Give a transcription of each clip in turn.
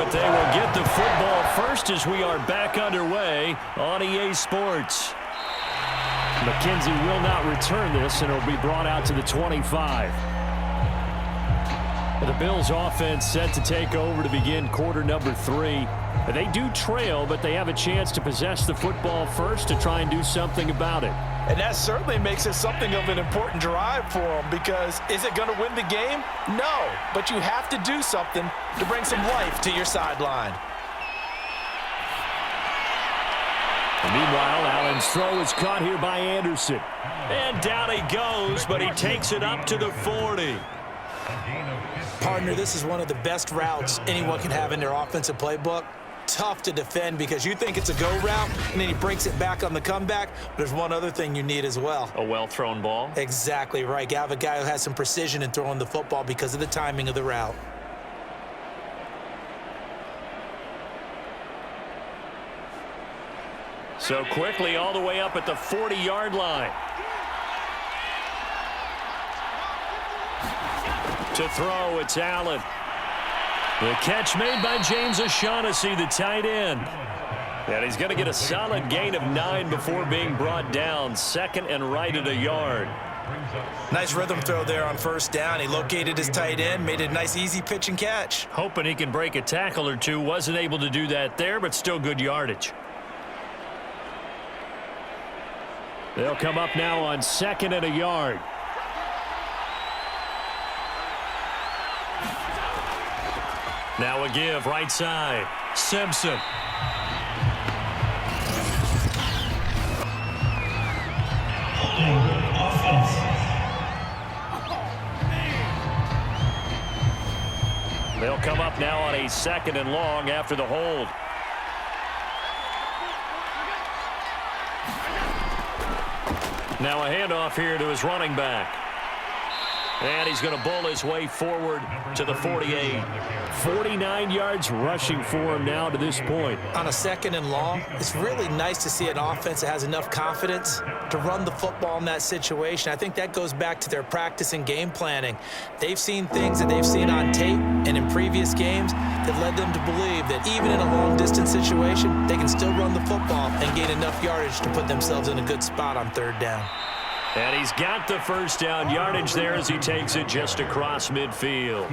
But they will get the football first as we are back underway on EA Sports. McKenzie will not return this, and it'll be brought out to the 25. The Bills offense set to take over to begin quarter number 3. They do trail, but they have a chance to possess the football first to try and do something about it. And that certainly makes it something of an important drive for them, because is it going to win the game? No, but you have to do something to bring some life to your sideline. Meanwhile, Allen's throw is caught here by Anderson. And down he goes, but he takes it up to the 40. Partner, this is one of the best routes anyone can have in their offensive playbook. Tough to defend because you think it's a go route, and then he breaks it back on the comeback. But there's one other thing you need as well. A well-thrown ball? Exactly right. You have a guy who has some precision in throwing the football because of the timing of the route. So quickly all the way up at the 40-yard line. To throw, it's Allen. The catch made by James O'Shaughnessy, the tight end. And he's going to get a solid gain of 9 before being brought down. Second and right at a yard. Nice rhythm throw there on first down. He located his tight end, made a nice easy pitch and catch. Hoping he can break a tackle or two. Wasn't able to do that there, but still good yardage. They'll come up now on second and a yard. Now a give, right side. Simpson. They'll come up now on a second and long after the hold. Now a handoff here to his running back. And he's going to bull his way forward to the 48. 49 yards rushing for him now to this point. On a second and long, it's really nice to see an offense that has enough confidence to run the football in that situation. I think that goes back to their practice and game planning. They've seen things that they've seen on tape and in previous games that led them to believe that even in a long-distance situation, they can still run the football and gain enough yardage to put themselves in a good spot on third down. And he's got the first down yardage there as he takes it just across midfield.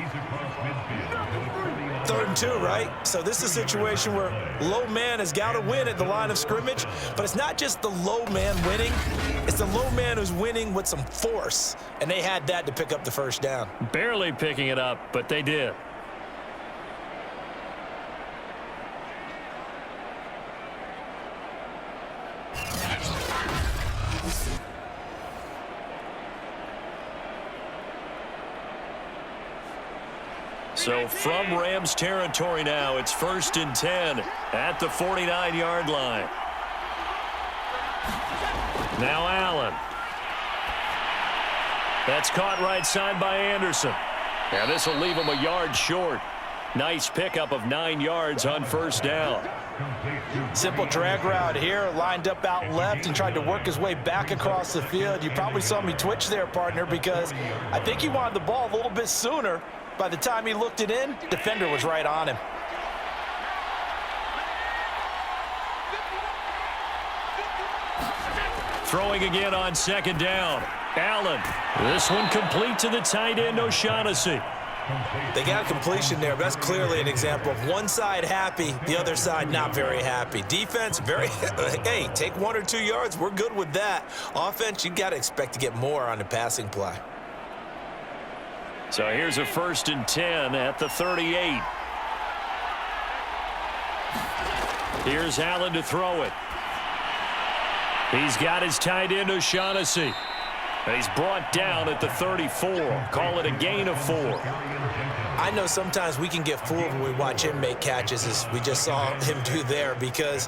3rd and 2, right? So this is a situation where low man has got to win at the line of scrimmage, but it's not just the low man winning. It's the low man who's winning with some force, and they had that to pick up the first down. Barely picking it up, but they did. So from Rams territory now, it's 1st and 10 at the 49-yard line. Now Allen. That's caught right side by Anderson. Now this will leave him a yard short. Nice pickup of 9 yards on first down. Simple drag route here, lined up out left and tried to work his way back across the field. You probably saw me twitch there, partner, because I think he wanted the ball a little bit sooner. By the time he looked it in, defender was right on him. Throwing again on second down. Allen. This one complete to the tight end, O'Shaughnessy. They got a completion there, but that's clearly an example of one side happy, the other side not very happy. Defense, very, hey, take 1 or 2 yards, we're good with that. Offense, you got to expect to get more on the passing play. So here's a 1st and 10 at the 38. Here's Allen to throw it. He's got his tight end, O'Shaughnessy. And he's brought down at the 34. Call it a gain of 4. I know sometimes we can get fooled when we watch him make catches, as we just saw him do there, because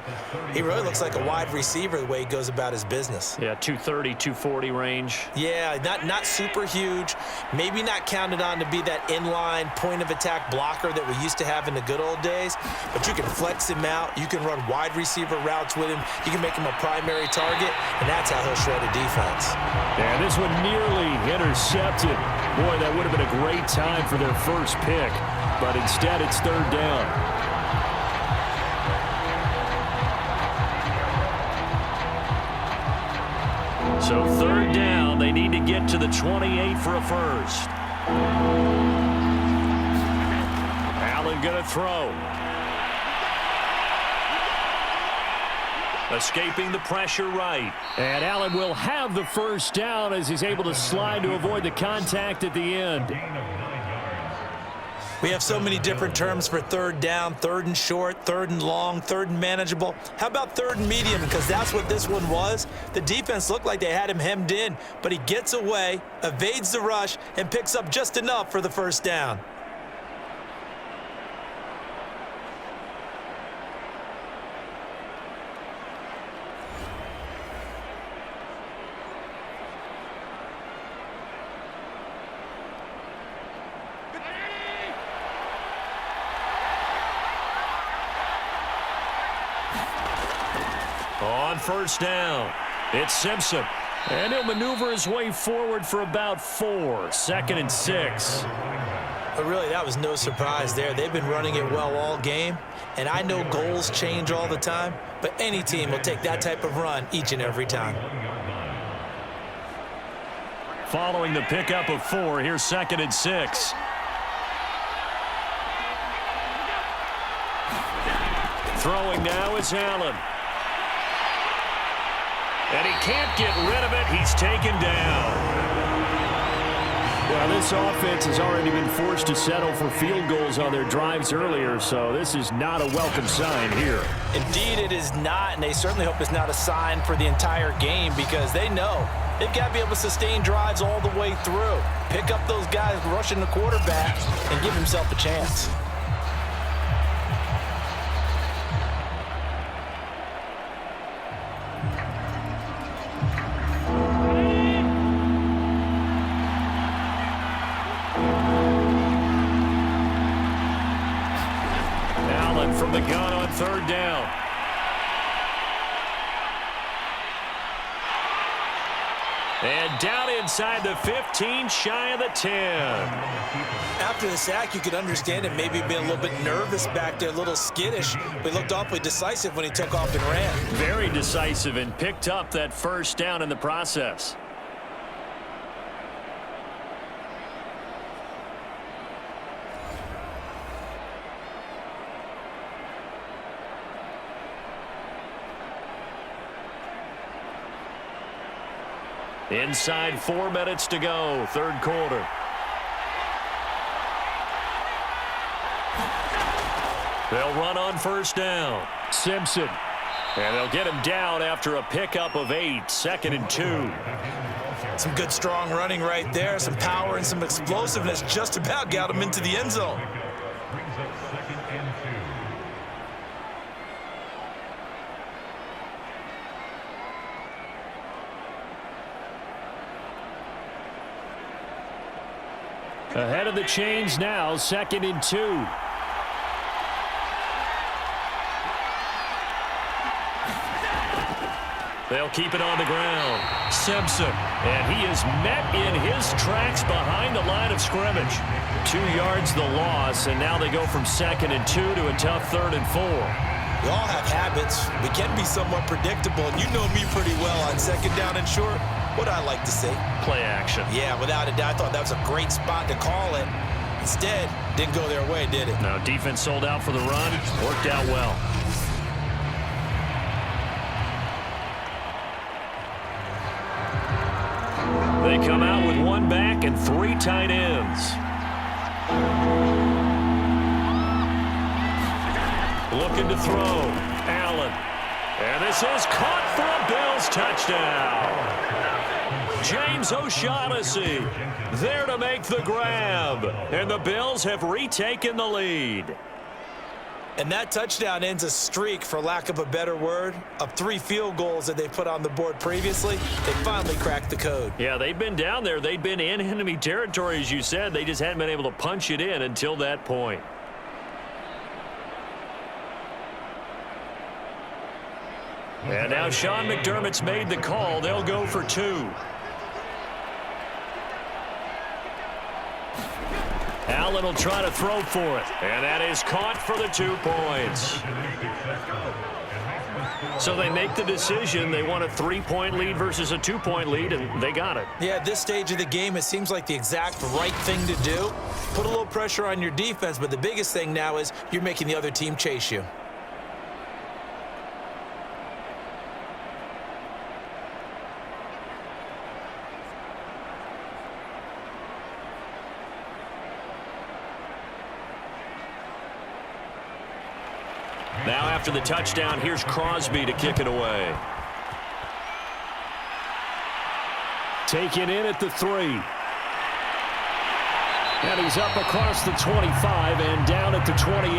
he really looks like a wide receiver the way he goes about his business. Yeah, 230, 240 range. Yeah, not super huge. Maybe not counted on to be that inline point-of-attack blocker that we used to have in the good old days, but you can flex him out. You can run wide receiver routes with him. You can make him a primary target, and that's how he'll shred a defense. Yeah, this one nearly intercepted. Boy, that would have been a great time for their first pick, but instead it's third down. So third down, they need to get to the 28 for a first. Allen going to throw. Escaping the pressure right. And Allen will have the first down as he's able to slide to avoid the contact at the end. We have so many different terms for third down, third and short, third and long, third and manageable. How about third and medium? Because that's what this one was. The defense looked like they had him hemmed in, but he gets away, evades the rush, and picks up just enough for the first down. On first down, it's Simpson. And he'll maneuver his way forward for about 4. 2nd and 6. But really, that was no surprise there. They've been running it well all game. And I know goals change all the time, but any team will take that type of run each and every time. Following the pickup of 4, here's 2nd and 6. Throwing now is Allen. And he can't get rid of it. He's taken down. Well, this offense has already been forced to settle for field goals on their drives earlier, so this is not a welcome sign here. Indeed, it is not, and they certainly hope it's not a sign for the entire game because they know they've got to be able to sustain drives all the way through. Pick up those guys rushing the quarterback and give himself a chance. From the gun on third down. And down inside the 15, shy of the 10. After the sack, you could understand him maybe being a little bit nervous back there, a little skittish. But he looked awfully decisive when he took off and ran. Very decisive and picked up that first down in the process. Inside 4 minutes to go, third quarter. They'll run on first down. Simpson. And they'll get him down after a pickup of 8, 2nd and 2. Some good, strong running right there. Some power and some explosiveness just about got him into the end zone. Ahead of the chains now, 2nd and 2. They'll keep it on the ground. Simpson, and he is met in his tracks behind the line of scrimmage. 2 yards the loss, and now they go from 2nd and 2 to a tough 3rd and 4. We all have habits. We can be somewhat predictable, and you know me pretty well on 2nd down and short. What I like to say? Play action. Yeah, without a doubt. I thought that was a great spot to call it. Instead, didn't go their way, did it? No, defense sold out for the run. Worked out well. They come out with 1 back and 3 tight ends. Looking to throw. Allen. And this is caught for a Bills touchdown. James O'Shaughnessy there to make the grab. And the Bills have retaken the lead. And that touchdown ends a streak, for lack of a better word, of 3 field goals that they put on the board previously. They finally cracked the code. Yeah, they'd been down there. They'd been in enemy territory, as you said. They just hadn't been able to punch it in until that point. And now Sean McDermott's made the call. They'll go for 2. Allen will try to throw for it. And that is caught for the 2 points. So they make the decision. They want a 3-point lead versus a 2-point lead, and they got it. Yeah, at this stage of the game, it seems like the exact right thing to do. Put a little pressure on your defense, but the biggest thing now is you're making the other team chase you. Now after the touchdown, here's Crosby to kick it away. Taken in at the 3. And he's up across the 25 and down at the 28.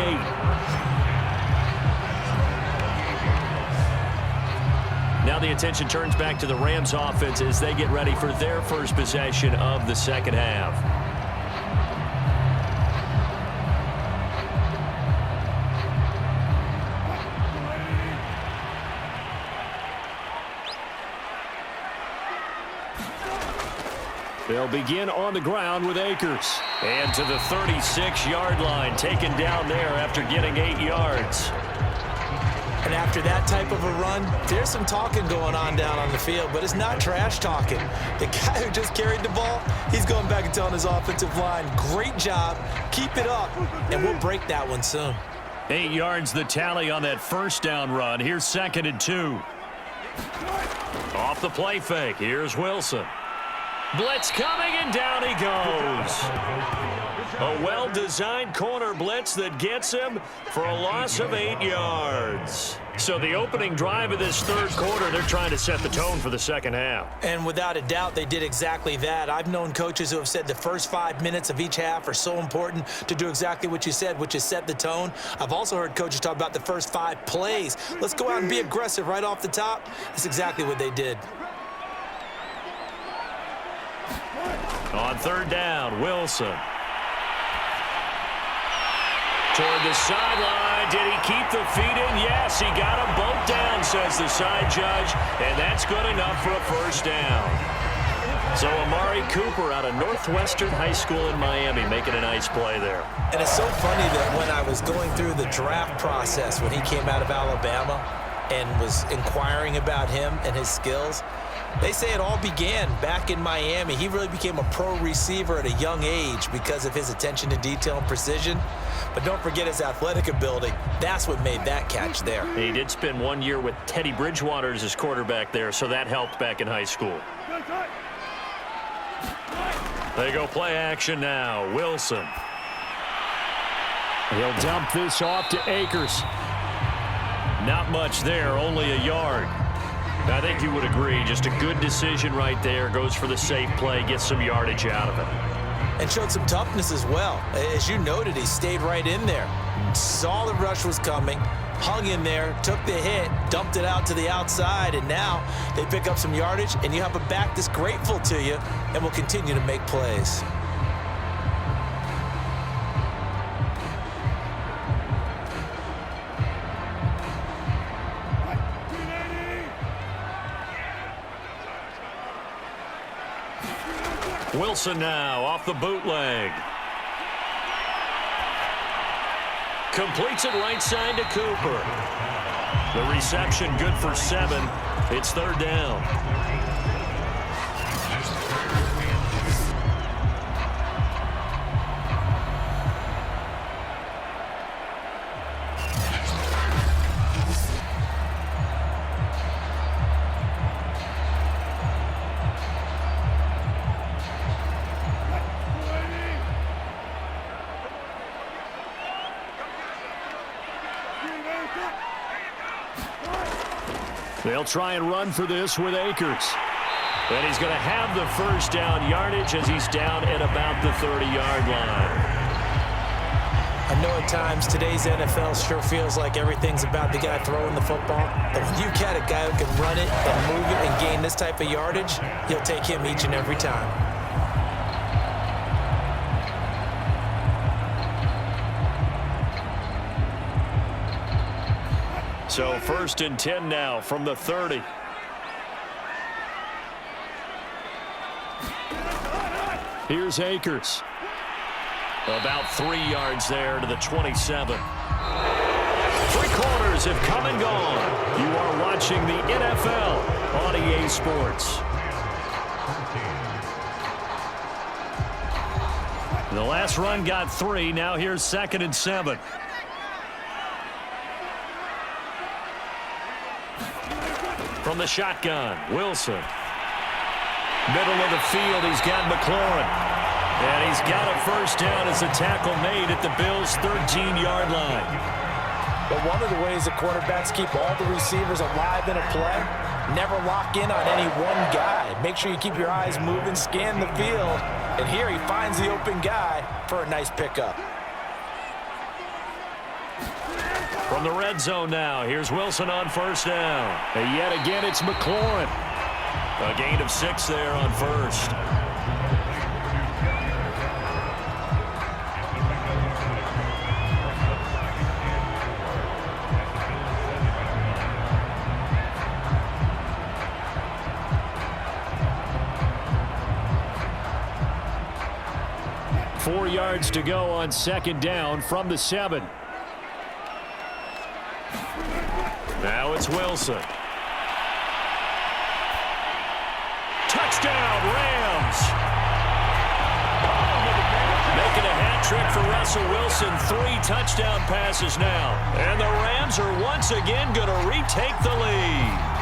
Now the attention turns back to the Rams offense as they get ready for their first possession of the second half. They'll begin on the ground with Akers. And to the 36-yard line, taken down there after getting 8 yards. And after that type of a run, there's some talking going on down on the field, but it's not trash talking. The guy who just carried the ball, he's going back and telling his offensive line, great job, keep it up, and we'll break that one soon. 8 yards the tally on that first down run. Here's 2nd and 2. Off the play fake, here's Wilson. Blitz coming, and down he goes. A well-designed corner blitz that gets him for a loss of 8 yards. So the opening drive of this third quarter, they're trying to set the tone for the second half. And without a doubt, they did exactly that. I've known coaches who have said the first 5 minutes of each half are so important to do exactly what you said, which is set the tone. I've also heard coaches talk about the first 5 plays. Let's go out and be aggressive right off the top. That's exactly what they did. On third down, Wilson. Toward the sideline. Did he keep the feet in? Yes, he got them both down, says the side judge. And that's good enough for a first down. So Amari Cooper out of Northwestern High School in Miami making a nice play there. And it's so funny that when I was going through the draft process when he came out of Alabama and was inquiring about him and his skills, they say it all began back in Miami. He really became a pro receiver at a young age because of his attention to detail and precision. But don't forget his athletic ability. That's what made that catch there. He did spend 1 year with Teddy Bridgewater as his quarterback there, so that helped back in high school. They go play action now. Wilson. He'll dump this off to Akers. Not much there, only a yard. I think you would agree, just a good decision right there. Goes for the safe play, gets some yardage out of it. And showed some toughness as well. As you noted, he stayed right in there. Saw the rush was coming, hung in there, took the hit, dumped it out to the outside, and now they pick up some yardage, and you have a back that's grateful to you and will continue to make plays. Wilson now off the bootleg. Completes it right side to Cooper. The reception good for 7. It's third down. They'll try and run for this with Akers. And he's going to have the first down yardage as he's down at about the 30-yard line. I know at times today's NFL sure feels like everything's about the guy throwing the football. But when you got a guy who can run it and move it and gain this type of yardage, you'll take him each and every time. So 1st and 10 now from the 30. Here's Akers. About 3 yards there to the 27. Three quarters have come and gone. You are watching the NFL on EA Sports. The last run got 3. Now here's 2nd and 7. From the shotgun, Wilson. Middle of the field, he's got McLaurin. And he's got a first down as the tackle made at the Bills' 13-yard line. But one of the ways that quarterbacks keep all the receivers alive in a play, never lock in on any one guy. Make sure you keep your eyes moving, scan the field. And here he finds the open guy for a nice pickup. From the red zone now, here's Wilson on first down. And yet again, it's McLaurin. A gain of 6 there on first. Four yards to go on 2nd down from the 7. Now it's Wilson. Touchdown, Rams. Making a hat trick for Russell Wilson. 3 touchdown passes now. And the Rams are once again going to retake the lead.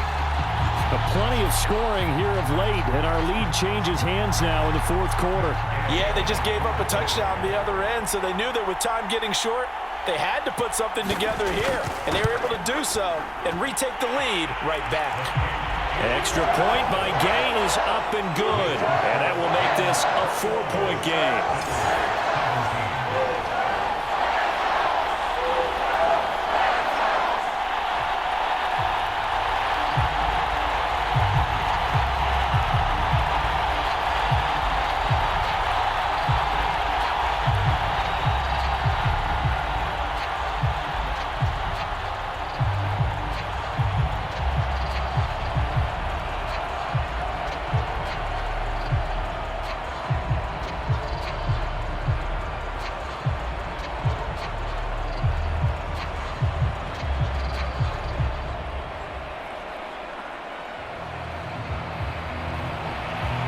Plenty of scoring here of late, and our lead changes hands now in the 4th quarter. Yeah, they just gave up a touchdown the other end, so they knew that with time getting short, they had to put something together here, and they were able to do so and retake the lead right back. Extra point by Gain is up and good, and that will make this a 4-point game.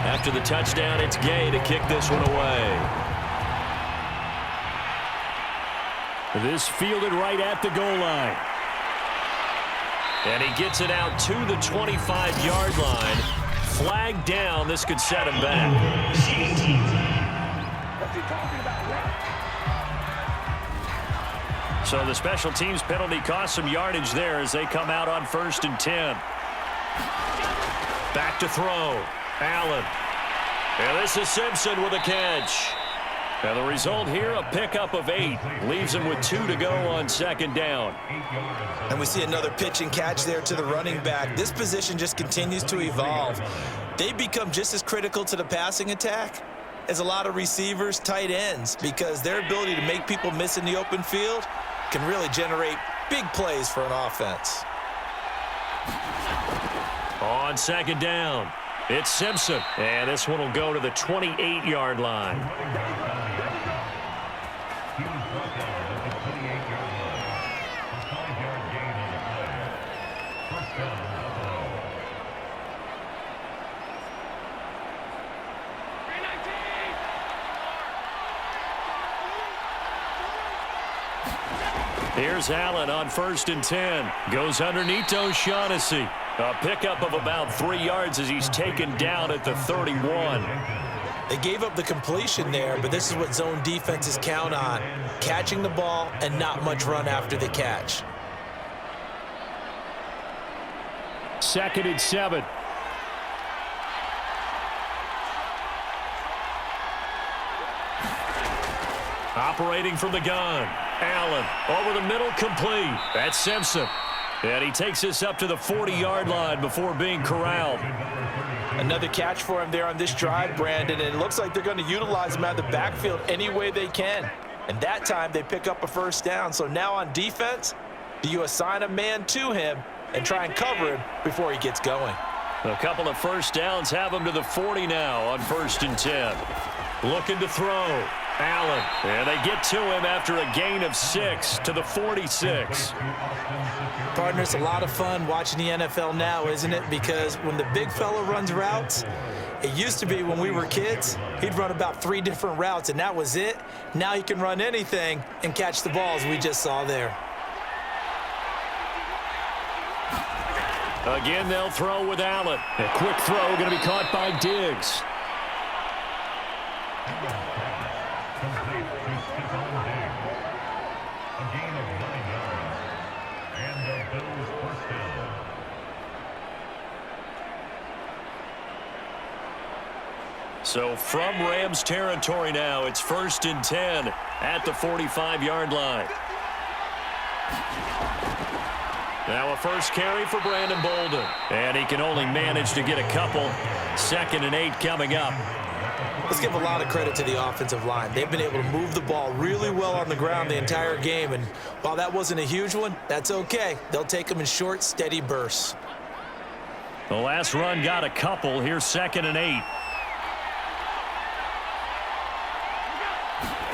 After the touchdown, it's Gay to kick this one away. This fielded right at the goal line. And he gets it out to the 25-yard line. Flag down. This could set him back. So the special teams penalty cost some yardage there as they come out on 1st and 10. Back to throw. Allen. And this is Simpson with a catch. And the result here, a pickup of 8. Leaves him with 2 to go on 2nd down. And we see another pitch and catch there to the running back. This position just continues to evolve. They become just as critical to the passing attack as a lot of receivers, tight ends, because their ability to make people miss in the open field can really generate big plays for an offense. On 2nd down, it's Simpson. And this one will go to the 28-yard line. Here's Allen on 1st and 10. Goes underneath to O'Shaughnessy. A pickup of about 3 yards as he's taken down at the 31. They gave up the completion there, but this is what zone defenses count on. Catching the ball and not much run after the catch. 2nd and 7. Operating from the gun. Allen over the middle, complete. That's Simpson. And he takes this up to the 40-yard line before being corralled. Another catch for him there on this drive, Brandon, and it looks like they're going to utilize him out of the backfield any way they can. And that time they pick up a first down. So now on defense, do you assign a man to him and try and cover him before he gets going? A couple of first downs have him to the 40 now on 1st and 10. Looking to throw. Allen, and they get to him after a gain of 6 to the 46. Partner, it's a lot of fun watching the NFL now, isn't it? Because when the big fella runs routes, it used to be when we were kids, he'd run about 3 different routes, and that was it. Now he can run anything and catch the balls we just saw there. Again, they'll throw with Allen. A quick throw going to be caught by Diggs. So from Rams territory now, it's 1st and 10 at the 45-yard line. Now a first carry for Brandon Bolden. And he can only manage to get a couple. 2nd and 8 coming up. Let's give a lot of credit to the offensive line. They've been able to move the ball really well on the ground the entire game. And while that wasn't a huge one, that's okay. They'll take them in short, steady bursts. The last run got a couple. Here's 2nd and 8.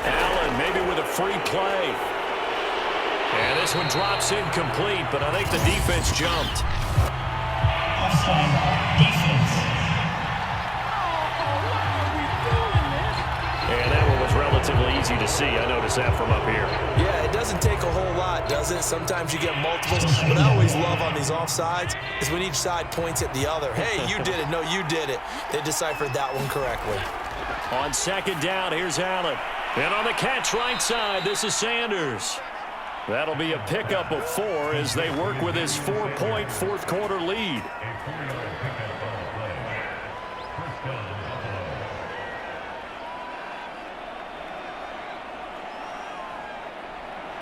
Allen maybe with a free play. And this one drops incomplete, but I think the defense jumped. Offside, defense. And that one was relatively easy to see. I noticed that from up here. Yeah, it doesn't take a whole lot, does it? Sometimes you get multiples. What I always love on these offsides is when each side points at the other. Hey, you did it. No, you did it. They deciphered that one correctly. On 2nd down, here's Allen. And on the catch right side, this is Sanders. That'll be a pickup of 4 as they work with his 4-point fourth-quarter lead.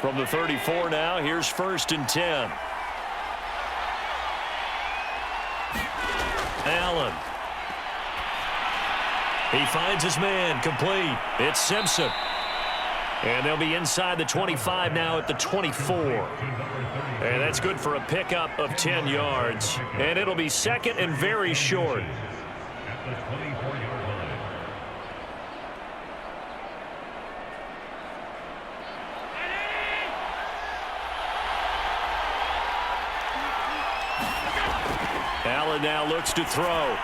From the 34 now, here's 1st and 10. Allen. He finds his man, complete. It's Simpson. And they'll be inside the 25 now at the 24. And that's good for a pickup of 10 yards. And it'll be 2nd and very short. Allen now looks to throw.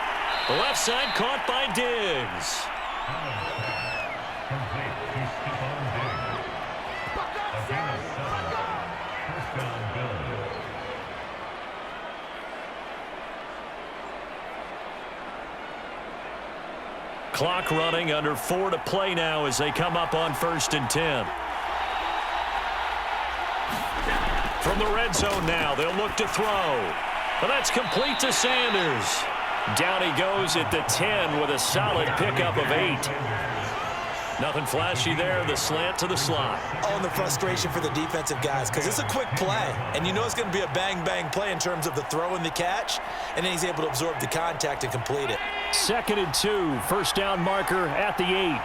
The left side caught by Diggs. Clock running, under 4 to play now as they come up on 1st and 10. From the red zone now, they'll look to throw. Well, that's complete to Sanders. Down he goes at the 10 with a solid pickup of 8. Nothing flashy there, the slant to the slot. Oh, and the frustration for the defensive guys, because it's a quick play. And you know it's going to be a bang-bang play in terms of the throw and the catch, and then he's able to absorb the contact and complete it. 2nd and 2, first down marker at the 8.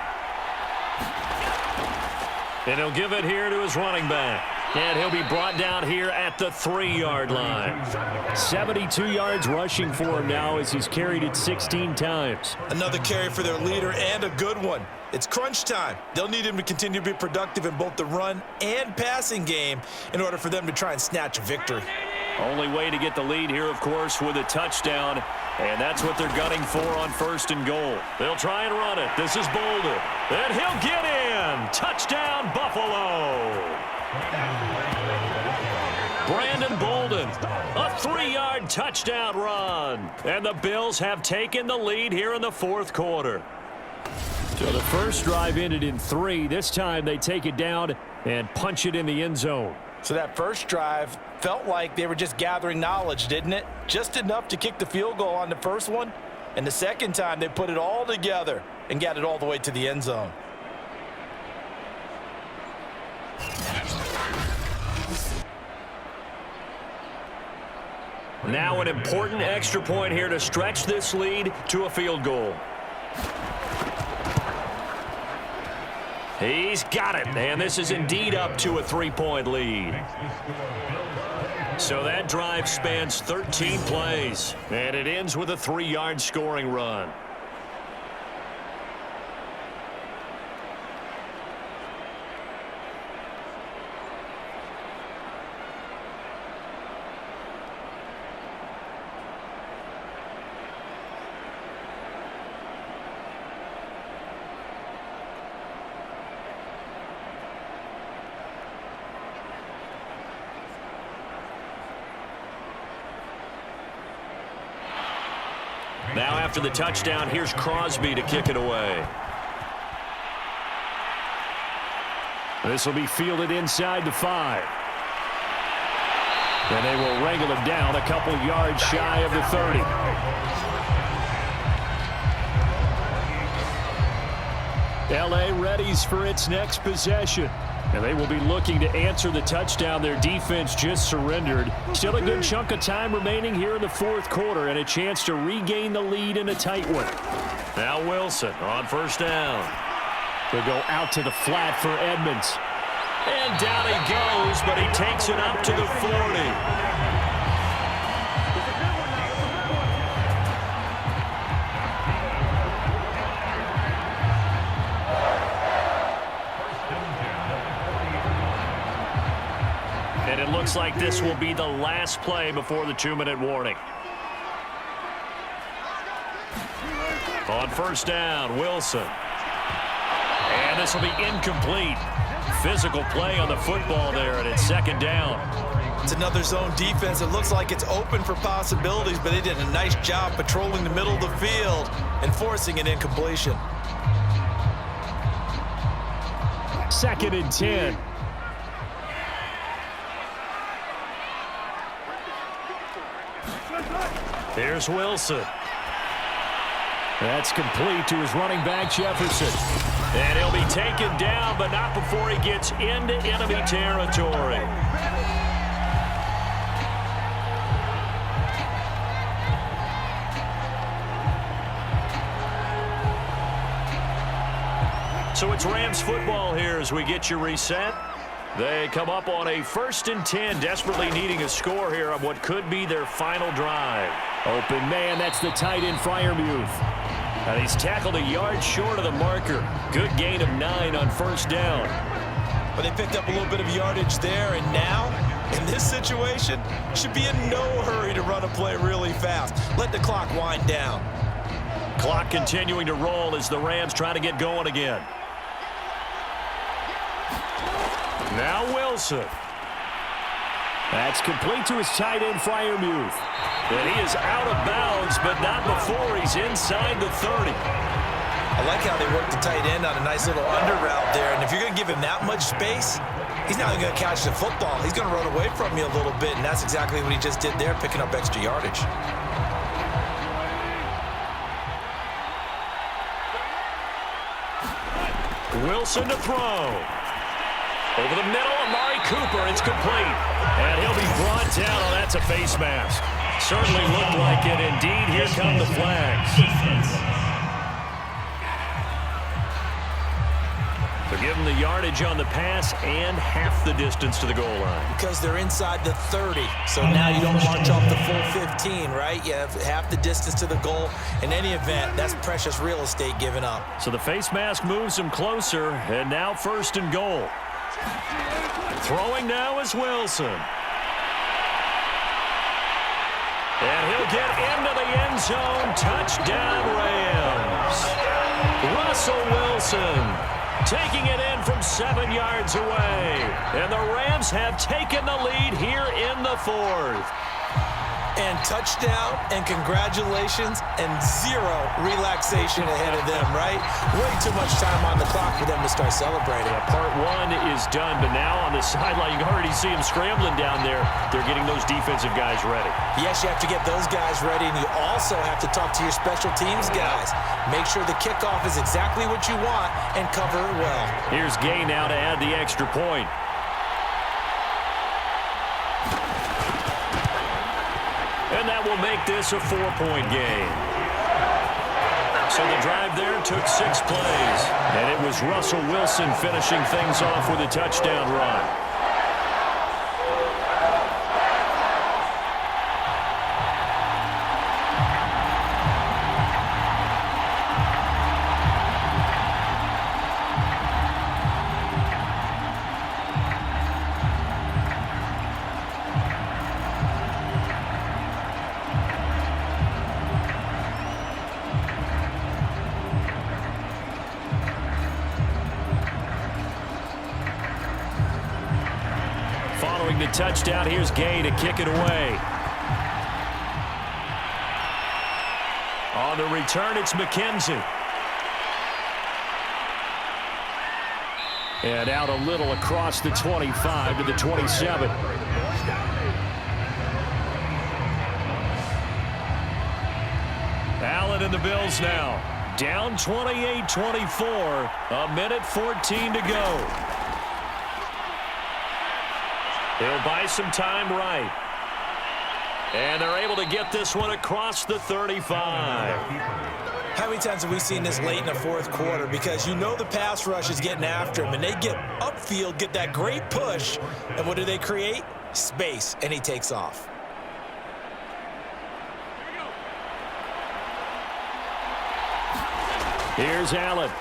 And he'll give it here to his running back. And he'll be brought down here at the 3-yard line. 72 yards rushing for him now as he's carried it 16 times. Another carry for their leader and a good one. It's crunch time. They'll need him to continue to be productive in both the run and passing game in order for them to try and snatch a victory. Only way to get the lead here, of course, with a touchdown. And that's what they're gunning for on 1st and goal. They'll try and run it. This is Bolden. And he'll get in. Touchdown, Buffalo. Brandon Bolden, a 3-yard touchdown run. And the Bills have taken the lead here in the 4th quarter. So the first drive ended in 3. This time they take it down and punch it in the end zone. So that first drive felt like they were just gathering knowledge, didn't it? Just enough to kick the field goal on the first one. And the second time they put it all together and got it all the way to the end zone. Now an important extra point here to stretch this lead to a field goal. He's got it, and this is indeed up to a 3-point lead. So that drive spans 13 plays, and it ends with a 3-yard scoring run. Now after the touchdown, here's Crosby to kick it away. This will be fielded inside the 5. And they will wrangle him down a couple yards shy of the 30. L.A. readies for its next possession. And they will be looking to answer the touchdown their defense just surrendered. Still a good chunk of time remaining here in the fourth quarter and a chance to regain the lead in a tight one. Now Wilson on first down. They'll go out to the flat for Edmonds. And down he goes, but he takes it up to the 40. And it looks like this will be the last play before the 2-minute warning. On first down, Wilson. And this will be incomplete. Physical play on the football there, and it's second down. It's another zone defense. It looks like it's open for possibilities, but they did a nice job patrolling the middle of the field and forcing an incompletion. 2nd and 10. Here's Wilson. That's complete to his running back, Jefferson. And he'll be taken down, but not before he gets into enemy territory. So it's Rams football here as we get you reset. They come up on a 1st and 10, desperately needing a score here on what could be their final drive. Open man, that's the tight end, Freiermuth. And he's tackled a yard short of the marker. Good gain of 9 on first down. But they picked up a little bit of yardage there, and now, in this situation, should be in no hurry to run a play really fast. Let the clock wind down. Clock continuing to roll as the Rams try to get going again. Now Wilson. That's complete to his tight end, Freiermuth. And he is out of bounds, but not before he's inside the 30. I like how they worked the tight end on a nice little under route there. And if you're going to give him that much space, he's not going to catch the football. He's going to run away from you a little bit, and that's exactly what he just did there, picking up extra yardage. Wilson to throw. Over the middle, Amari Cooper, it's complete. And he'll be brought down. Oh, that's a face mask. Certainly looked like it. Indeed, here come the flags. They're giving the yardage on the pass and half the distance to the goal line. Because they're inside the 30. So now you don't march off the full 15, right? You have half the distance to the goal. In any event, that's precious real estate given up. So the face mask moves him closer, and now 1st and goal. Throwing now is Wilson. And he'll get into the end zone. Touchdown, Rams. Russell Wilson taking it in from 7 yards away. And the Rams have taken the lead here in the 4th. And touchdown, and congratulations, and zero relaxation ahead of them, right? Way too much time on the clock for them to start celebrating. Yeah, part 1 is done, but now on the sideline, you can already see them scrambling down there. They're getting those defensive guys ready. Yes, you have to get those guys ready, and you also have to talk to your special teams guys. Make sure the kickoff is exactly what you want and cover it well. Here's Gay now to add the extra point. And that will make this a 4-point game. So the drive there took 6 plays. And it was Russell Wilson finishing things off with a touchdown run. Following the touchdown, here's Gay to kick it away. On the return, it's McKenzie. And out a little across the 25 to the 27. Allen and the Bills now. Down 28-24. A minute 14 to go. He'll buy some time right. And they're able to get this one across the 35. How many times have we seen this late in the fourth quarter? Because you know the pass rush is getting after him, and they get upfield, get that great push, and what do they create? Space, and he takes off. Here's Allen.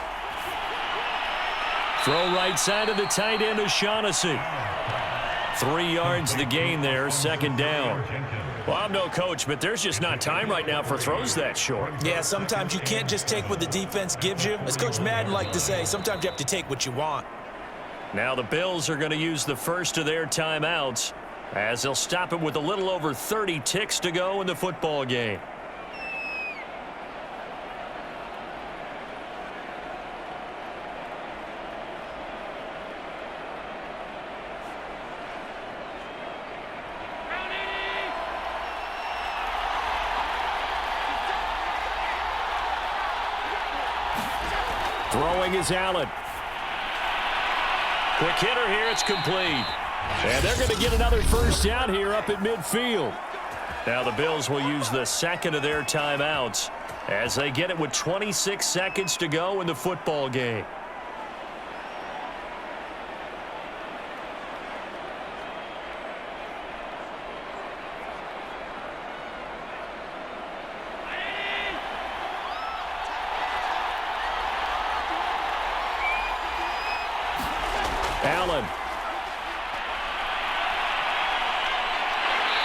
Throw right side of the tight end, O'Shaughnessy. 3 yards the gain there, second down. Well, I'm no coach, but there's just not time right now for throws that short. Yeah, sometimes you can't just take what the defense gives you. As Coach Madden liked to say, sometimes you have to take what you want. Now the Bills are going to use the first of their timeouts as they'll stop it with a little over 30 ticks to go in the football game. Throwing is Allen. Quick hitter here, it's complete. And they're going to get another first down here up at midfield. Now the Bills will use the second of their timeouts as they get it with 26 seconds to go in the football game. Allen.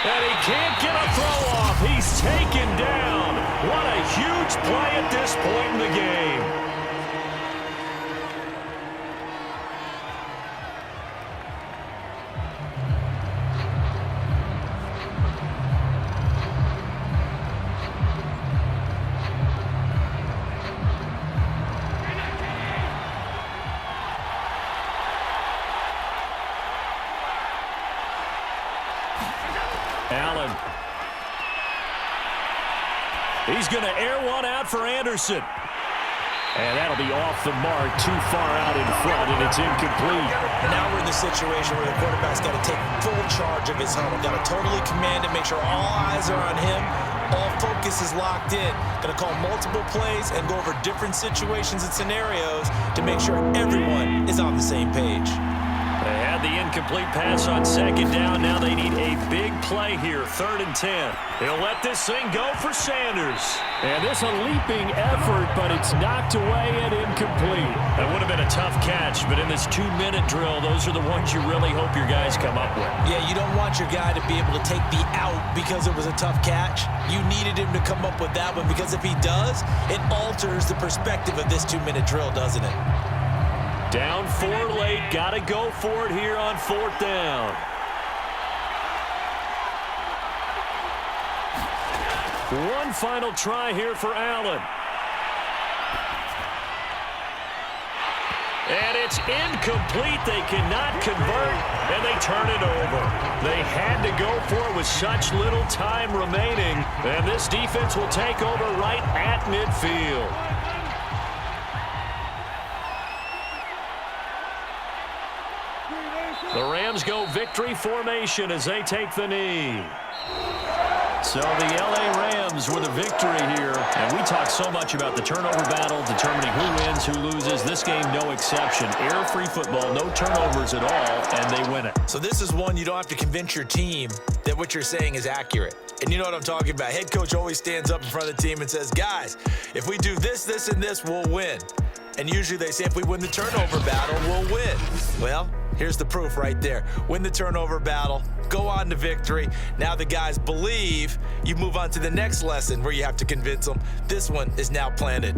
And he can't get a throw off. He's taken down. What a huge play at this point in the game. Allen. He's going to air one out for Anderson. And that'll be off the mark, too far out in front, and it's incomplete. Now we're in the situation where the quarterback's got to take full charge of his huddle. Got to totally command it, make sure all eyes are on him. All focus is locked in. Going to call multiple plays and go over different situations and scenarios to make sure everyone is on the same page. They had the incomplete pass on second down. Now they need a big play here, 3rd and 10. He'll let this thing go for Sanders. And this a leaping effort, but it's knocked away and incomplete. That would have been a tough catch, but in this 2-minute drill, those are the ones you really hope your guys come up with. Yeah, you don't want your guy to be able to take the out because it was a tough catch. You needed him to come up with that one because if he does, it alters the perspective of this 2-minute drill, doesn't it? Down 4 late, got to go for it here on 4th down. One final try here for Allen. And it's incomplete. They cannot convert, and they turn it over. They had to go for it with such little time remaining, and this defense will take over right at midfield. The Rams go victory formation as they take the knee. So the L.A. Rams with a victory here. And we talk so much about the turnover battle, determining who wins, who loses. This game, no exception. Error-free football, no turnovers at all, and they win it. So this is one you don't have to convince your team that what you're saying is accurate. And you know what I'm talking about. Head coach always stands up in front of the team and says, guys, if we do this, this, and this, we'll win. And usually they say if we win the turnover battle, we'll win. Well, here's the proof right there. Win the turnover battle, go on to victory. Now the guys believe. You move on to the next lesson where you have to convince them. This one is now planted.